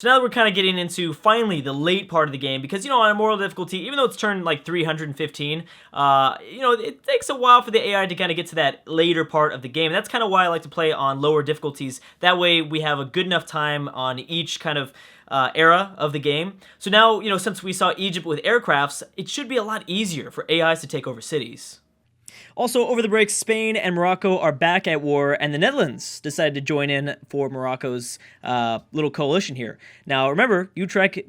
So now that we're kind of getting into finally the late part of the game, because on a moral difficulty, even though it's turned like 315, it takes a while for the AI to kind of get to that later part of the game. And that's kind of why I like to play on lower difficulties. That way we have a good enough time on each kind of era of the game. So now, since we saw Egypt with aircrafts, it should be a lot easier for AIs to take over cities. Also, over the break, Spain and Morocco are back at war, and the Netherlands decided to join in for Morocco's little coalition here. Now, remember, Utrecht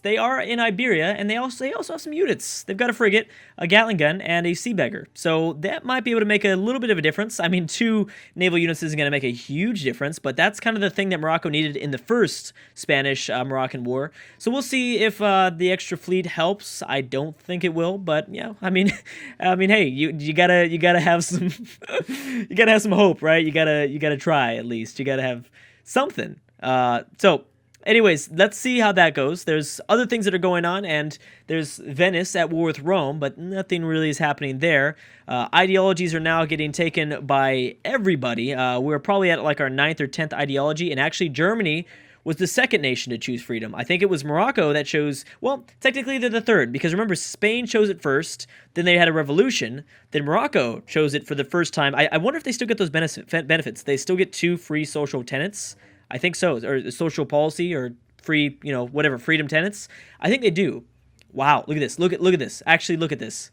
they are in Iberia, and they also have some units. They've got a frigate, a Gatling gun, and a sea beggar. So that might be able to make a little bit of a difference. I mean, 2 naval units isn't going to make a huge difference, but that's kind of the thing that Morocco needed in the first Spanish-Moroccan war. So we'll see if the extra fleet helps. I don't think it will, but yeah, I mean, hey, you gotta have some you gotta have some hope, right? You gotta try at least. You gotta have something. So anyways, let's see how that goes. There's other things that are going on, and there's Venice at war with Rome, but nothing really is happening there. Ideologies are now getting taken by everybody. We're probably at like our 9th or 10th ideology, and actually Germany was the second nation to choose freedom. I think it was Morocco that chose, well, technically they're the third, because remember, Spain chose it first, then they had a revolution, then Morocco chose it for the first time. I wonder if they still get those benefits. They still get 2 free social tenets? I think so, or social policy, or free, whatever, freedom tenets. I think they do. Wow, look at this, look at this. Actually, look at this.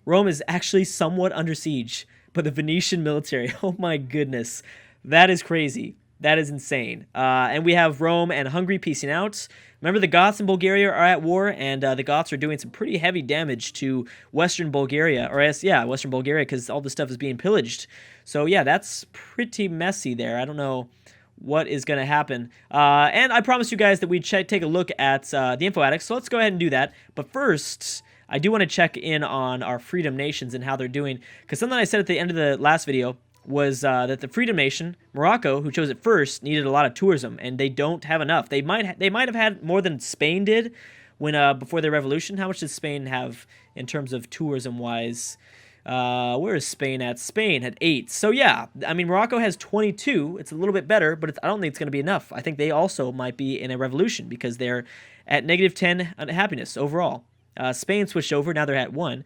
Rome is actually somewhat under siege, but the Venetian military, oh my goodness, that is crazy. That is insane. And we have Rome and Hungary piecing out. Remember, the Goths and Bulgaria are at war, and the Goths are doing some pretty heavy damage to Western Bulgaria, Western Bulgaria, because all this stuff is being pillaged. So yeah, that's pretty messy there. I don't know what is going to happen. And I promised you guys that we'd take a look at the Info Addicts, so let's go ahead and do that. But first, I do want to check in on our Freedom Nations and how they're doing, because something I said at the end of the last video was that the Freedom Nation, Morocco, who chose it first, needed a lot of tourism, and they don't have enough. They might have had more than Spain did when before their revolution. How much does Spain have in terms of tourism-wise? Where is Spain at? Spain had 8. So yeah, I mean, Morocco has 22. It's a little bit better, but I don't think it's going to be enough. I think they also might be in a revolution because they're at -10 happiness overall. Spain switched over. Now they're at 1.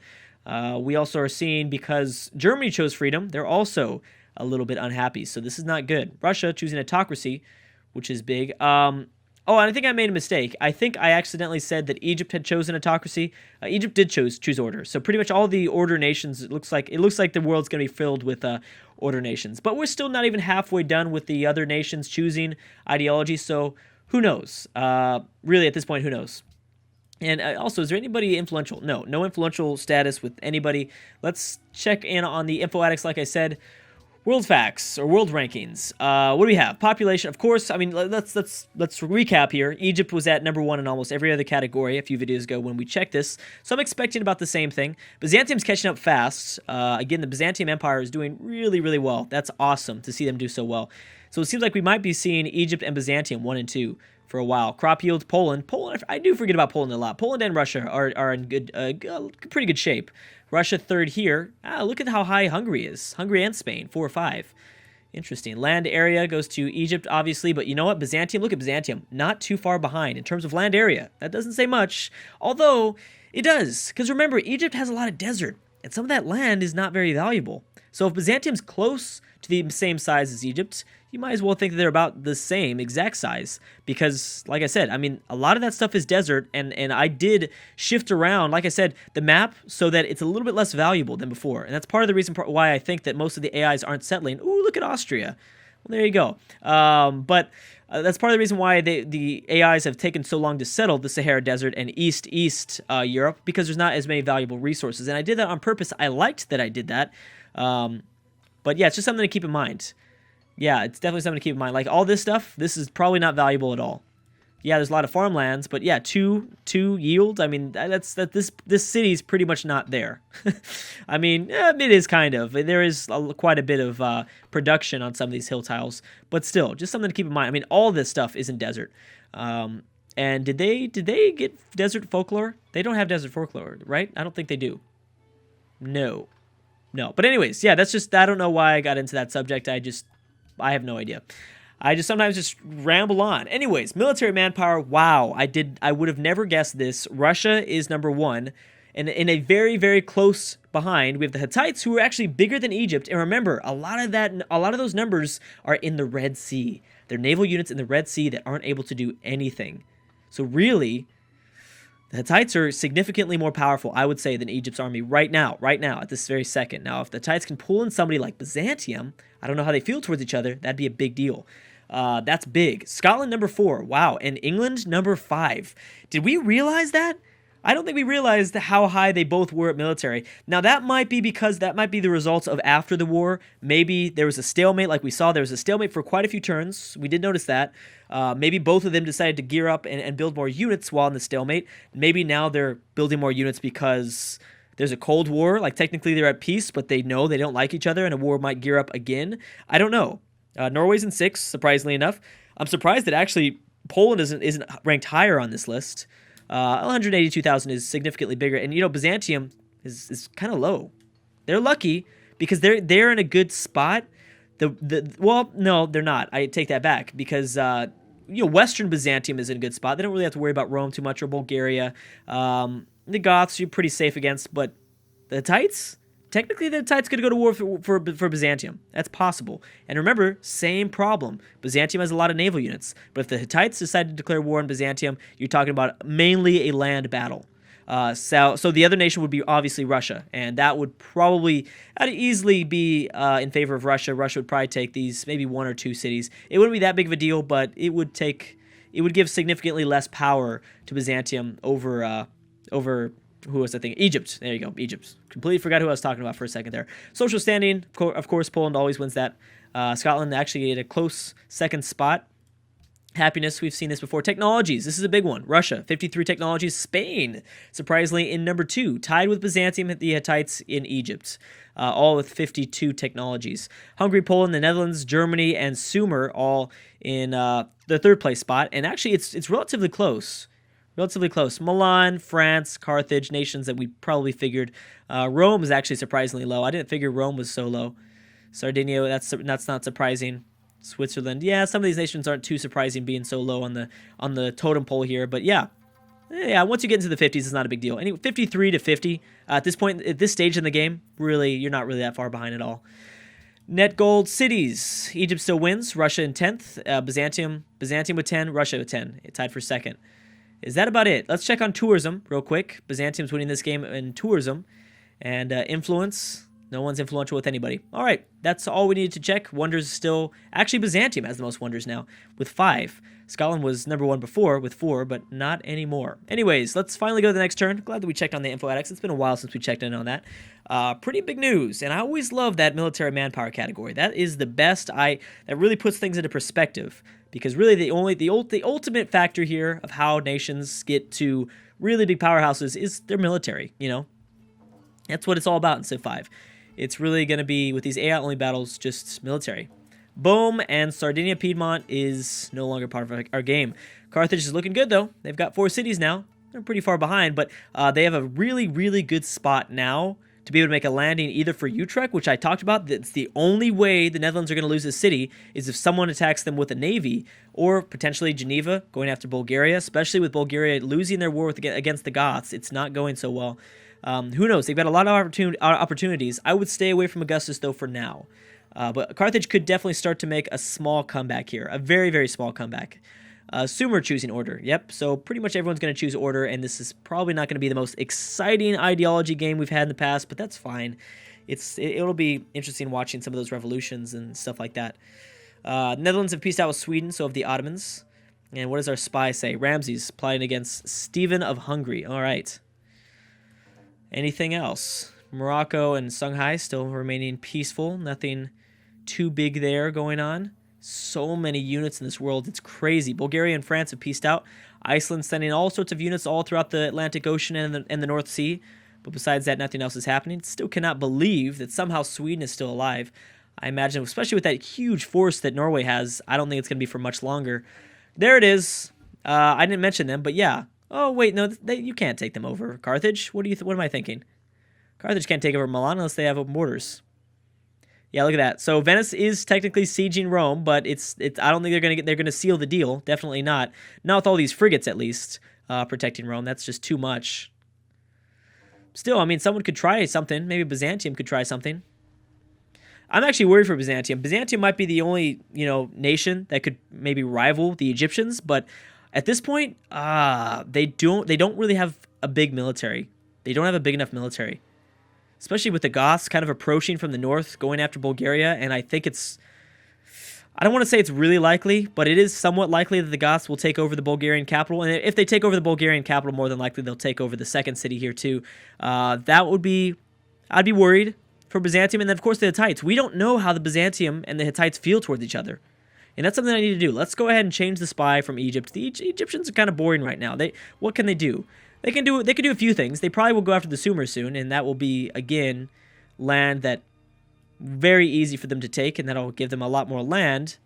We also are seeing, because Germany chose freedom, they're also a little bit unhappy. So this is not good. Russia choosing autocracy, which is big. Oh, and I think I made a mistake. I think I accidentally said that Egypt had chosen autocracy. Egypt did choose order. So pretty much all the order nations, it looks like the world's going to be filled with order nations. But we're still not even halfway done with the other nations choosing ideology. So who knows? Really, at this point, who knows? And also, is there anybody influential? No influential status with anybody. Let's check in on the Info Addicts, like I said. World facts, or world rankings. What do we have? Population, of course. I mean, let's recap here. Egypt was at #1 in almost every other category a few videos ago when we checked this. So I'm expecting about the same thing. Byzantium's catching up fast. Again, the Byzantium Empire is doing really, really well. That's awesome to see them do so well. So it seems like we might be seeing Egypt and Byzantium 1 and 2 for a while. Crop yield, Poland. I do forget about Poland a lot. Poland and Russia are in pretty good shape. Russia 3rd here. Look at how high Hungary is. Hungary and Spain, 4 or 5. Interesting. Land area goes to Egypt, obviously, but you know what? Byzantium, look at Byzantium. Not too far behind in terms of land area. That doesn't say much, although it does. Because remember, Egypt has a lot of desert, and some of that land is not very valuable. So if Byzantium's close to the same size as Egypt, you might as well think that they're about the same exact size, because like I said, I mean, a lot of that stuff is desert, and I did shift around, like I said, the map so that it's a little bit less valuable than before, and that's part of the reason why I think that most of the AIs aren't settling. Ooh, look at Austria. Well, there you go. But that's part of the reason why the AIs have taken so long to settle the Sahara Desert and East Europe, because there's not as many valuable resources, and I did that on purpose. I liked that I did that. But yeah, it's just something to keep in mind. Yeah, it's definitely something to keep in mind. Like all this stuff, this is probably not valuable at all. Yeah, there's a lot of farmlands, but yeah, two yields. I mean, this city's pretty much not there. I mean, it is kind of. There is quite a bit of production on some of these hill tiles, but still, just something to keep in mind. I mean, all this stuff is in desert. And did they get desert folklore? They don't have desert folklore, right? I don't think they do. No. But anyways, yeah, that's just, I don't know why I got into that subject. I have no idea. I just sometimes just ramble on. Anyways, military manpower, wow. I would have never guessed this. Russia is number 1. And in a very, very close behind, we have the Hittites, who are actually bigger than Egypt. And remember, a lot of those numbers are in the Red Sea. They're naval units in the Red Sea that aren't able to do anything. So really, the Hittites are significantly more powerful, I would say, than Egypt's army right now, at this very second. Now, if the Hittites can pull in somebody like Byzantium, I don't know how they feel towards each other, that'd be a big deal. That's big. Scotland, number 4. Wow. And England, number 5. Did we realize that? I don't think we realized how high they both were at military. Now, that might be because that might be the results of after the war. Maybe there was a stalemate, like we saw. There was a stalemate for quite a few turns. We did notice that. Maybe both of them decided to gear up and build more units while in the stalemate. Maybe now they're building more units because there's a Cold War. Like, technically they're at peace, but they know they don't like each other, and a war might gear up again. I don't know. Norway's in 6, surprisingly enough. I'm surprised that actually Poland isn't ranked higher on this list. 182,000 is significantly bigger, and Byzantium is kind of low. They're lucky because they're in a good spot. Well, no, they're not. I take that back because Western Byzantium is in a good spot. They don't really have to worry about Rome too much or Bulgaria. The Goths you're pretty safe against, but the Hittites. Technically, the Hittites could go to war for Byzantium. That's possible. And remember, same problem. Byzantium has a lot of naval units. But if the Hittites decide to declare war on Byzantium, you're talking about mainly a land battle. So the other nation would be obviously Russia. And that would easily be in favor of Russia. Russia would probably take these maybe 1 or 2 cities. It wouldn't be that big of a deal, but it would give significantly less power to Byzantium over who was the thing? Egypt. There you go. Egypt. Completely forgot who I was talking about for a second there. Social standing, of course, Poland always wins that. Scotland actually at a close second spot. Happiness, we've seen this before. Technologies, this is a big one. Russia, 53 technologies. Spain, surprisingly, in number 2. Tied with Byzantium at the Hittites in Egypt. All with 52 technologies. Hungary, Poland, the Netherlands, Germany, and Sumer all in the 3rd place spot. And actually, it's relatively close. Relatively close. Milan, France, Carthage, nations that we probably figured. Rome is actually surprisingly low. I didn't figure Rome was so low. Sardinia, that's not surprising. Switzerland, yeah, some of these nations aren't too surprising being so low on the totem pole here, but yeah, once you get into the 50s, it's not a big deal. Anyway, 53 to 50 at this point, at this stage in the game, really, you're not really that far behind at all. Net gold cities. Egypt still wins. Russia in 10th. Byzantium with 10. Russia with 10. It tied for 2nd. Is that about it? Let's check on tourism real quick. Byzantium's winning this game in tourism. And influence, no one's influential with anybody. All right, that's all we needed to check. Wonders still, actually Byzantium has the most wonders now with 5. Scotland was number 1 before with 4, but not anymore. Anyways, let's finally go to the next turn. Glad that we checked on the info addicts. It's been a while since we checked in on that. Pretty big news, and I always love that military manpower category. That is the best. That really puts things into perspective. Because really, the ultimate factor here of how nations get to really big powerhouses is their military. That's what it's all about in Civ 5. It's really going to be, with these AI-only battles, just military. Boom, and Sardinia Piedmont is no longer part of our game. Carthage is looking good, though. They've got 4 cities now. They're pretty far behind, but they have a really, really good spot now to be able to make a landing either for Utrecht, which I talked about. That's the only way the Netherlands are going to lose this city is if someone attacks them with a navy, or potentially Geneva going after Bulgaria, especially with Bulgaria losing their war against the Goths. It's not going so well. Who knows? They've got a lot of opportunities. I would stay away from Augustus, though, for now. But Carthage could definitely start to make a small comeback here, a very, very small comeback. Sumer choosing order. Yep, so pretty much everyone's going to choose order, and this is probably not going to be the most exciting ideology game we've had in the past, but that's fine. It'll be interesting watching some of those revolutions and stuff like that. Netherlands have peaced out with Sweden, so have the Ottomans. And what does our spy say? Ramses plotting against Stephen of Hungary. All right. Anything else? Morocco and Songhai still remaining peaceful. Nothing too big there going on. So many units in this world. It's crazy. Bulgaria and France have peaced out. Iceland sending all sorts of units all throughout the Atlantic Ocean and the North Sea. But besides that, nothing else is happening. Still cannot believe that somehow Sweden is still alive. I imagine, especially with that huge force that Norway has, I don't think it's going to be for much longer. There it is. I didn't mention them, but yeah. Oh, wait, no, you can't take them over. Carthage? What am I thinking? Carthage can't take over Milan unless they have open borders. Yeah, look at that. So Venice is technically sieging Rome, but it's I don't think they're gonna seal the deal. Definitely not. Not with all these frigates, at least, protecting Rome. That's just too much. Still, I mean, someone could try something. Maybe Byzantium could try something. I'm actually worried for Byzantium. Byzantium might be the only, nation that could maybe rival the Egyptians, but at this point, they don't really have a big military. They don't have a big enough military. Especially with the Goths kind of approaching from the north, going after Bulgaria, and I think I don't want to say it's really likely, but it is somewhat likely that the Goths will take over the Bulgarian capital, and if they take over the Bulgarian capital, more than likely they'll take over the second city here too. I'd be worried for Byzantium, and then of course the Hittites. We don't know how the Byzantium and the Hittites feel towards each other, and that's something I need to do. Let's go ahead and change the spy from Egypt. The Egyptians are kind of boring right now. What can they do? They can do a few things. They probably will go after the Sumer soon, and that will be, again, land that very easy for them to take, and that'll give them a lot more land.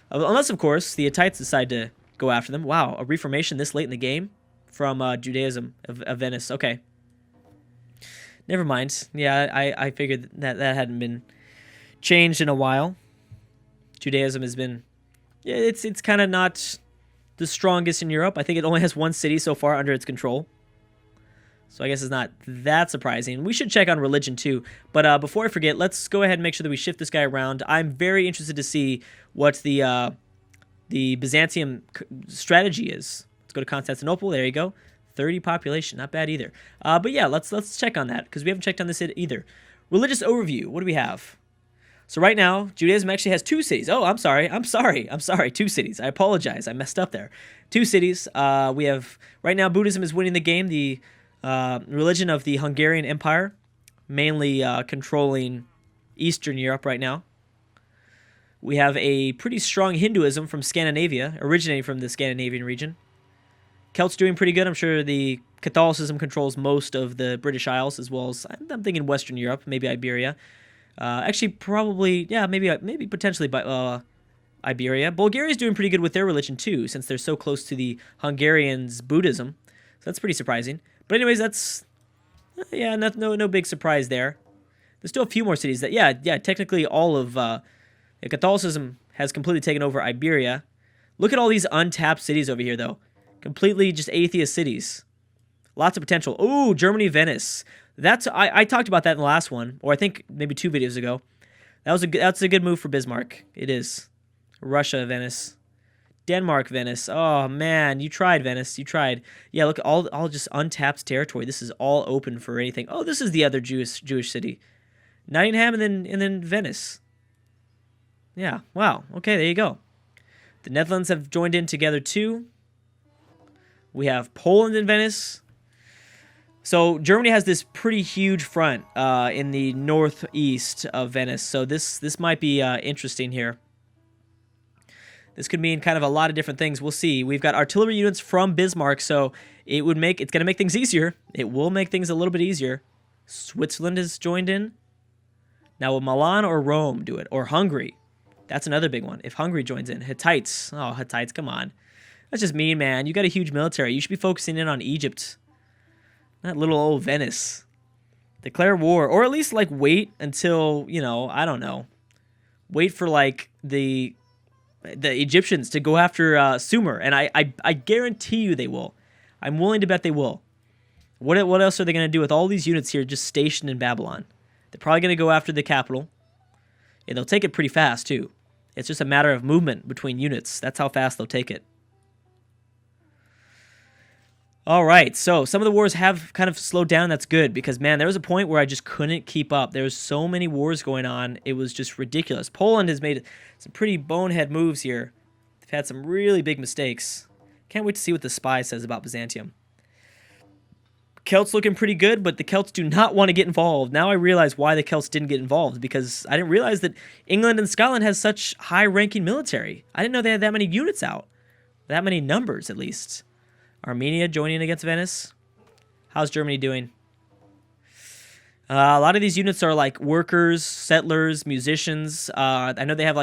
Unless, of course, the Hittites decide to go after them. Wow, a reformation this late in the game from Judaism of Venice. Okay. Never mind. Yeah, I figured that hadn't been changed in a while. Judaism has been... Yeah, it's kind of not the strongest in Europe. I think it only has one city so far under its control. So I guess it's not that surprising. We should check on religion too. But before I forget, let's go ahead and make sure that we shift this guy around. I'm very interested to see what the Byzantium strategy is. Let's go to Constantinople. There you go. 30 population. Not bad either. But yeah, let's check on that because we haven't checked on this either. Religious overview. What do we have? So right now, Judaism actually has 2 cities. Oh, I'm sorry. 2 cities. I apologize. I messed up there. 2 cities. We have, right now, Buddhism is winning the game. The religion of the Hungarian Empire, mainly controlling Eastern Europe right now. We have a pretty strong Hinduism from Scandinavia, originating from the Scandinavian region. Celts doing pretty good. I'm sure the Catholicism controls most of the British Isles, as well as, I'm thinking Western Europe, maybe Iberia. Actually, probably, yeah, maybe potentially by Iberia. Bulgaria is doing pretty good with their religion too, since they're so close to the Hungarians' Buddhism. So that's pretty surprising. But anyways, that's no big surprise there. There's still a few more cities that technically all of Catholicism has completely taken over Iberia. Look at all these untapped cities over here, though. Completely just atheist cities. Lots of potential. Ooh, Germany, Venice. I talked about that in the last one, or I think maybe 2 videos ago. That's a good move for Bismarck. It is. Russia, Venice. Denmark, Venice. Oh man, you tried, Venice. You tried. Yeah, look, all just untapped territory. This is all open for anything. Oh, this is the other Jewish city. Nottingham and then Venice. Yeah. Wow. Okay, there you go. The Netherlands have joined in together too. We have Poland and Venice. So Germany has this pretty huge front in the northeast of Venice. So this might be interesting here. This could mean kind of a lot of different things. We'll see. We've got artillery units from Bismarck, so it's going to make things easier. It will make things a little bit easier. Switzerland has joined in. Now, will Milan or Rome do it? Or Hungary? That's another big one. If Hungary joins in. Hittites. Oh, Hittites, come on. That's just mean, man. You got a huge military. You should be focusing in on Egypt. Not little old Venice. Declare war. Or at least, wait until, I don't know. Wait for, the Egyptians to go after Sumer, and I guarantee you they will. I'm willing to bet they will. What else are they going to do with all these units here just stationed in Babylon? They're probably going to go after the capital, and they'll take it pretty fast too. It's just a matter of movement between units. That's how fast they'll take it. All right, so some of the wars have kind of slowed down. That's good because, man, there was a point where I just couldn't keep up. There was so many wars going on. It was just ridiculous. Poland has made some pretty bonehead moves here. They've had some really big mistakes. Can't wait to see what the spy says about Byzantium. Celts looking pretty good, but the Celts do not want to get involved. Now I realize why the Celts didn't get involved, because I didn't realize that England and Scotland has such high-ranking military. I didn't know they had that many units out. That many numbers, at least. Armenia joining against Venice. How's Germany doing? A lot of these units are like workers, settlers, musicians. I know they have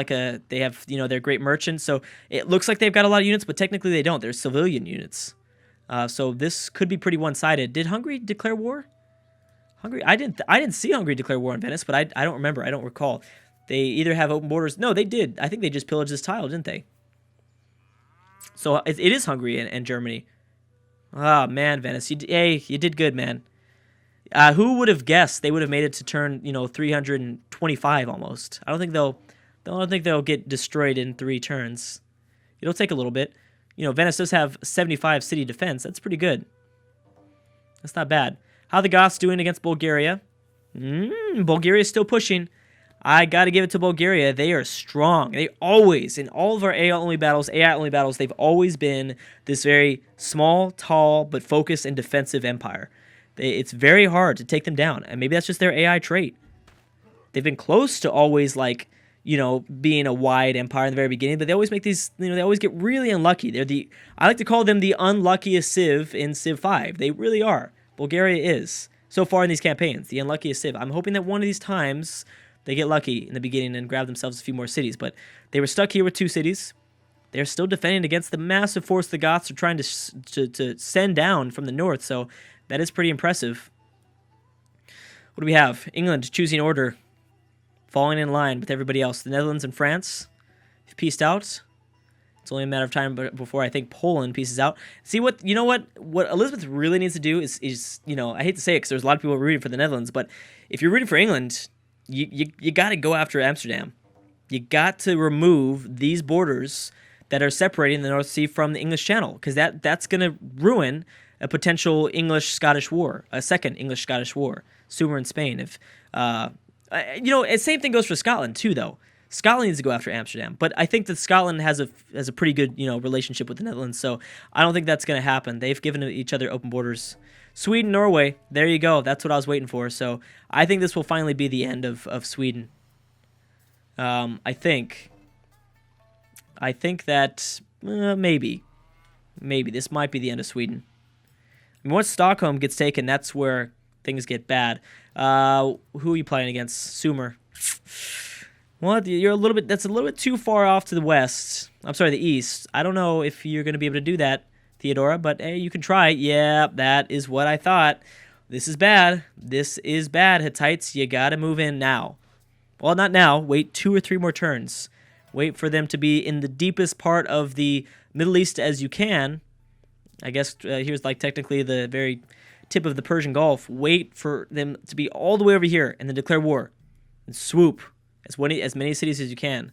they're great merchants, so it looks like they've got a lot of units, but technically they don't. They're civilian units. So this could be pretty one-sided. Did Hungary declare war? I didn't see Hungary declare war on Venice, but I don't remember. I don't recall. They either have open borders. No, they did. I think they just pillaged this tile, didn't they? So it is Hungary and Germany. Oh, man, Venice. Hey, you did good, man. Who would have guessed they would have made it to turn, 325 almost? I don't think they'll get destroyed in 3 turns. It'll take a little bit. Venice does have 75 city defense. That's pretty good. That's not bad. How are the Goths doing against Bulgaria? Bulgaria's still pushing. I got to give it to Bulgaria. They are strong. They always, in all of our AI-only battles, they've always been this very small, tall, but focused and defensive empire. It's very hard to take them down, and maybe that's just their AI trait. They've been close to always, being a wide empire in the very beginning, but they always make these, they always get really unlucky. I like to call them the unluckiest Civ in Civ 5. They really are. Bulgaria is. So far in these campaigns, the unluckiest Civ. I'm hoping that one of these times they get lucky in the beginning and grab themselves a few more cities, but they were stuck here with 2 cities. They're still defending against the massive force the Goths are trying to send down from the north, so that is pretty impressive. What do we have? England choosing order, falling in line with everybody else. The Netherlands and France have pieced out. It's only a matter of time before I think Poland pieces out. See what Elizabeth really needs to do is I hate to say it because there's a lot of people rooting for the Netherlands, but if you're rooting for England, you got to go after Amsterdam. You got to remove these borders that are separating the North Sea from the English Channel, because that's going to ruin a potential English-Scottish war, a second English-Scottish war, Sumer in Spain. If same thing goes for Scotland too, though. Scotland needs to go after Amsterdam, but I think that Scotland has a pretty good relationship with the Netherlands, so I don't think that's going to happen. They've given each other open borders. Sweden, Norway, there you go. That's what I was waiting for. So I think this will finally be the end of Sweden. I think that maybe this might be the end of Sweden. I mean, once Stockholm gets taken, that's where things get bad. Who are you playing against? Sumer. Well, that's a little bit too far off to the west. I'm sorry, the east. I don't know if you're going to be able to do that, Theodora, but hey, you can try. Yeah, that is what I thought. This is bad. This is bad, Hittites. You got to move in now. Well, not now. Wait 2 or 3 more turns. Wait for them to be in the deepest part of the Middle East as you can. I guess here's technically the very tip of the Persian Gulf. Wait for them to be all the way over here and then declare war. And swoop as many cities as you can.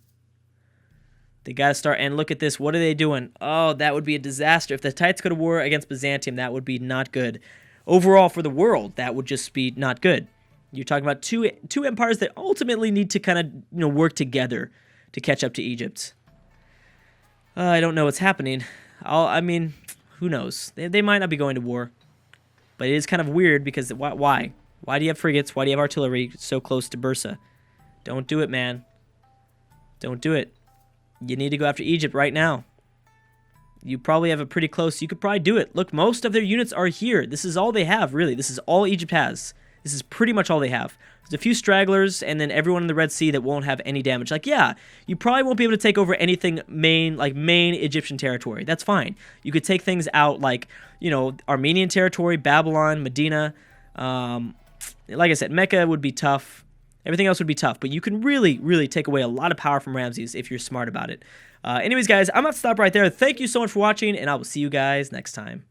They got to start, and look at this. What are they doing? Oh, that would be a disaster. If the Hittites go to war against Byzantium, that would be not good. Overall, for the world, that would just be not good. You're talking about two empires that ultimately need to kind of work together to catch up to Egypt. I don't know what's happening. Who knows? They might not be going to war. But it is kind of weird because why? Why do you have frigates? Why do you have artillery so close to Bursa? Don't do it, man. Don't do it. You need to go after Egypt right now. You probably have a pretty close... You could probably do it. Look, most of their units are here. This is all they have, really. This is all Egypt has. This is pretty much all they have. There's a few stragglers, and then everyone in the Red Sea that won't have any damage. Yeah, you probably won't be able to take over anything main Egyptian territory. That's fine. You could take things out Armenian territory, Babylon, Medina. Like I said, Mecca would be tough. Everything else would be tough, but you can really, really take away a lot of power from Ramses if you're smart about it. Anyways, guys, I'm going to stop right there. Thank you so much for watching, and I will see you guys next time.